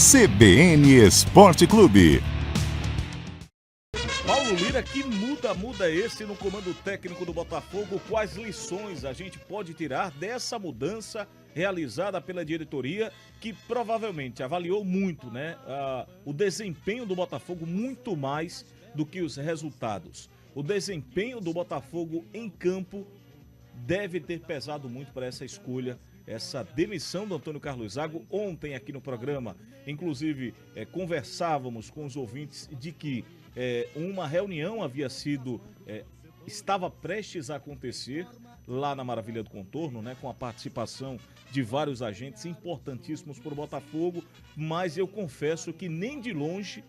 CBN Esporte Clube. Paulo Lira, que muda esse no comando técnico do Botafogo? Quais lições a gente pode tirar dessa mudança realizada pela diretoria, que provavelmente avaliou muito, né, o desempenho do Botafogo muito mais do que os resultados. O desempenho do Botafogo em campo deve ter pesado muito para essa escolha, essa demissão do Antônio Carlos Zago. Ontem aqui no programa, inclusive, conversávamos com os ouvintes de que uma reunião estava prestes a acontecer lá na Maravilha do Contorno, né, com a participação de vários agentes importantíssimos para o Botafogo, mas eu confesso que nem de longe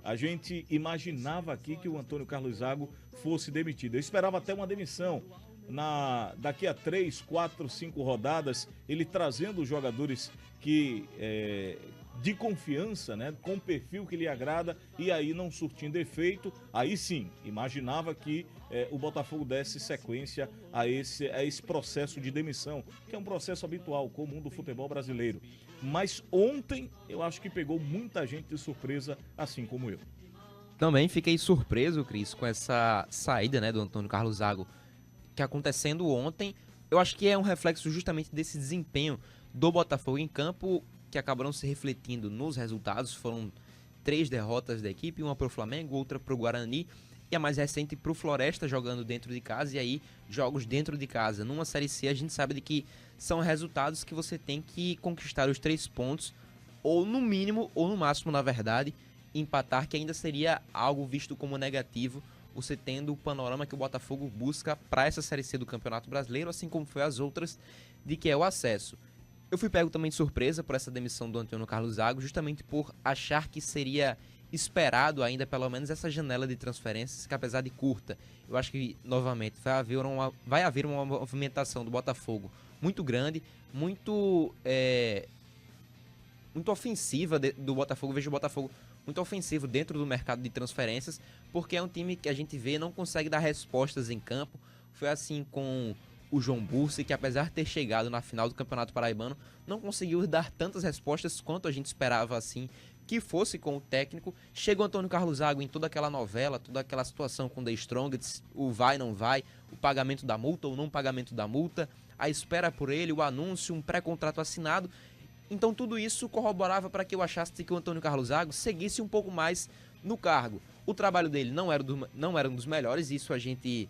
a gente imaginava aqui que o Antônio Carlos Zago fosse demitido. Eu esperava até uma demissão daqui a 3, 4, 5 rodadas, ele trazendo os jogadores de confiança, né, com o perfil que lhe agrada, e aí não surtindo efeito. Aí sim, imaginava que o Botafogo desse sequência a esse processo de demissão, que é um processo habitual, comum do futebol brasileiro. Mas ontem eu acho que pegou muita gente de surpresa, assim como eu. Também fiquei surpreso, Cris, com essa saída, né, do Antônio Carlos Zago, que acontecendo ontem. Eu acho que é um reflexo justamente desse desempenho do Botafogo em campo, que acabaram se refletindo nos resultados. Foram 3 derrotas da equipe, uma para o Flamengo, outra para o Guarani e a mais recente para o Floresta, jogando dentro de casa. E aí, jogos dentro de casa. Numa Série C, a gente sabe de que são resultados que você tem que conquistar os 3 pontos, ou no mínimo, ou no máximo, na verdade, empatar, que ainda seria algo visto como negativo, você tendo o panorama que o Botafogo busca para essa Série C do Campeonato Brasileiro, assim como foi as outras, de que é o acesso. Eu fui pego também de surpresa por essa demissão do Antônio Carlos Zago, justamente por achar que seria esperado ainda pelo menos essa janela de transferências, que apesar de curta, eu acho que novamente vai haver uma movimentação do Botafogo muito grande, muito ofensiva do Botafogo. Vejo o Botafogo muito ofensivo dentro do mercado de transferências, porque é um time que a gente vê não consegue dar respostas em campo. Foi assim com o João Bursi, que apesar de ter chegado na final do Campeonato Paraibano, não conseguiu dar tantas respostas quanto a gente esperava assim que fosse com o técnico. Chega o Antônio Carlos Zago em toda aquela novela, toda aquela situação com The Strongest, o vai, não vai, o pagamento da multa ou não pagamento da multa, a espera por ele, o anúncio, um pré-contrato assinado. Então tudo isso corroborava para que eu achasse que o Antônio Carlos Zago seguisse um pouco mais no cargo. O trabalho dele não era um dos melhores, isso a gente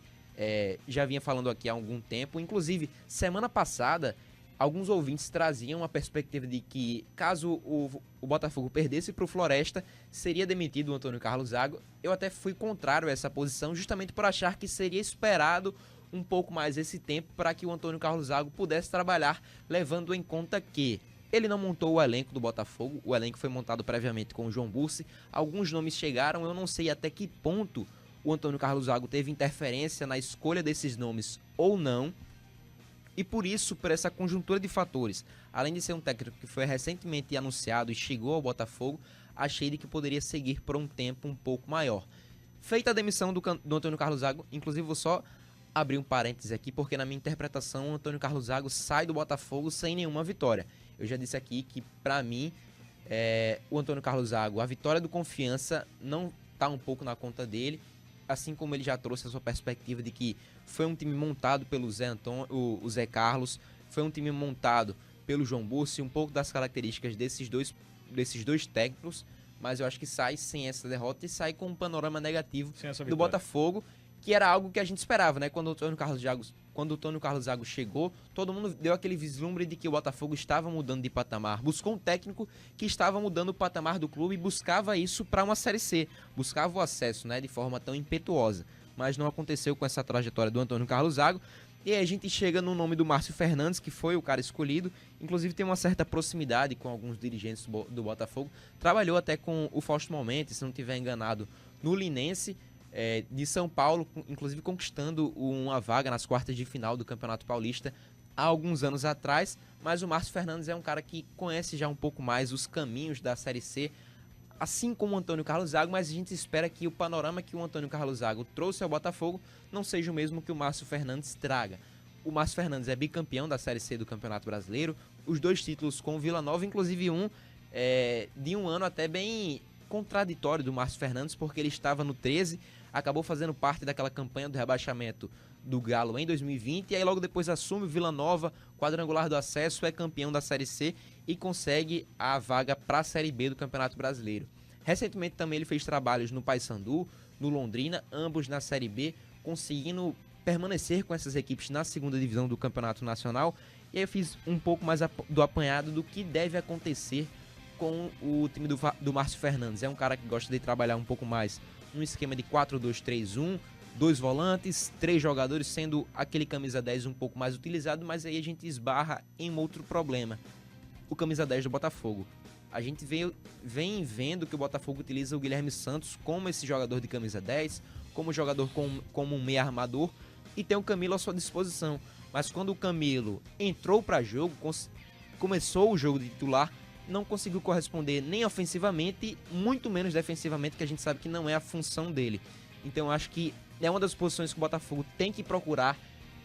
já vinha falando aqui há algum tempo. Inclusive, semana passada, alguns ouvintes traziam a perspectiva de que, caso o Botafogo perdesse para o Floresta, seria demitido o Antônio Carlos Zago. Eu até fui contrário a essa posição, justamente por achar que seria esperado um pouco mais esse tempo para que o Antônio Carlos Zago pudesse trabalhar, levando em conta que ele não montou o elenco do Botafogo. O elenco foi montado previamente com o João Bursi. Alguns nomes chegaram, eu não sei até que ponto o Antônio Carlos Zago teve interferência na escolha desses nomes ou não. E por isso, por essa conjuntura de fatores, além de ser um técnico que foi recentemente anunciado e chegou ao Botafogo, achei de que poderia seguir por um tempo um pouco maior. Feita a demissão do Antônio Carlos Zago, inclusive vou só abrir um parêntese aqui, porque na minha interpretação o Antônio Carlos Zago sai do Botafogo sem nenhuma vitória. Eu já disse aqui que, para mim, o Antônio Carlos Zago, a vitória do Confiança não está um pouco na conta dele, assim como ele já trouxe a sua perspectiva de que foi um time montado pelo o Zé Carlos, foi um time montado pelo João Bursi, um pouco das características desses dois técnicos, mas eu acho que sai sem essa derrota e sai com um panorama negativo do Botafogo, que era algo que a gente esperava, né? Quando o Antônio Carlos Zago chegou, todo mundo deu aquele vislumbre de que o Botafogo estava mudando de patamar. Buscou um técnico que estava mudando o patamar do clube e buscava isso para uma Série C. Buscava o acesso, né, de forma tão impetuosa. Mas não aconteceu com essa trajetória do Antônio Carlos Zago. E aí a gente chega no nome do Márcio Fernandes, que foi o cara escolhido. Inclusive tem uma certa proximidade com alguns dirigentes do Botafogo. Trabalhou até com o Fausto Momento, se não estiver enganado, no Linense. De São Paulo, inclusive conquistando uma vaga nas quartas de final do Campeonato Paulista há alguns anos atrás, mas o Márcio Fernandes é um cara que conhece já um pouco mais os caminhos da Série C, assim como o Antônio Carlos Zago, mas a gente espera que o panorama que o Antônio Carlos Zago trouxe ao Botafogo não seja o mesmo que o Márcio Fernandes traga. O Márcio Fernandes é bicampeão da Série C do Campeonato Brasileiro, os 2 títulos com o Vila Nova, inclusive um de um ano até bem contraditório do Márcio Fernandes, porque ele estava no 13, acabou fazendo parte daquela campanha do rebaixamento do Galo em 2020, e aí logo depois assume o Vila Nova, quadrangular do acesso, é campeão da Série C e consegue a vaga para a Série B do Campeonato Brasileiro. Recentemente também ele fez trabalhos no Paysandu, no Londrina, ambos na Série B, conseguindo permanecer com essas equipes na segunda divisão do Campeonato Nacional. E aí eu fiz um pouco mais do apanhado do que deve acontecer com o time do Márcio Fernandes. É um cara que gosta de trabalhar um pouco mais num esquema de 4-2-3-1, 2 volantes, 3 jogadores, sendo aquele camisa 10 um pouco mais utilizado, mas aí a gente esbarra em um outro problema. O camisa 10 do Botafogo. A gente vem vendo que o Botafogo utiliza o Guilherme Santos como esse jogador de camisa 10, como jogador como um meia armador, e tem o Camilo à sua disposição. Mas quando o Camilo entrou para jogo, começou o jogo de titular, não conseguiu corresponder nem ofensivamente, muito menos defensivamente, que a gente sabe que não é a função dele. Então eu acho que é uma das posições que o Botafogo tem que procurar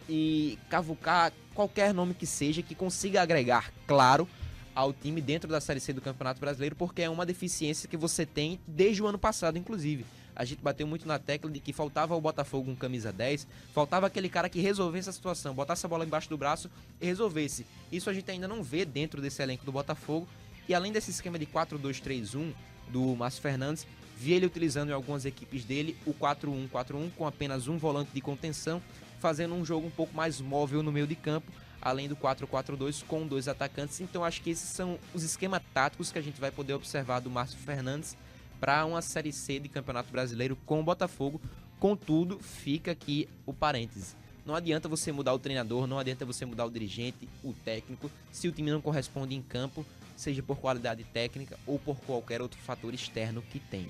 e cavucar qualquer nome que seja, que consiga agregar, claro, ao time dentro da Série C do Campeonato Brasileiro, porque é uma deficiência que você tem desde o ano passado, inclusive. A gente bateu muito na tecla de que faltava ao Botafogo um camisa 10, faltava aquele cara que resolvesse a situação, botasse a bola embaixo do braço e resolvesse. Isso a gente ainda não vê dentro desse elenco do Botafogo. E além desse esquema de 4-2-3-1 do Márcio Fernandes, vi ele utilizando em algumas equipes dele o 4-1-4-1 com apenas um volante de contenção, fazendo um jogo um pouco mais móvel no meio de campo, além do 4-4-2 com 2 atacantes. Então acho que esses são os esquemas táticos que a gente vai poder observar do Márcio Fernandes para uma Série C de Campeonato Brasileiro com o Botafogo. Contudo, fica aqui o parêntese. Não adianta você mudar o treinador, não adianta você mudar o dirigente, o técnico, se o time não corresponde em campo, seja por qualidade técnica ou por qualquer outro fator externo que tenha.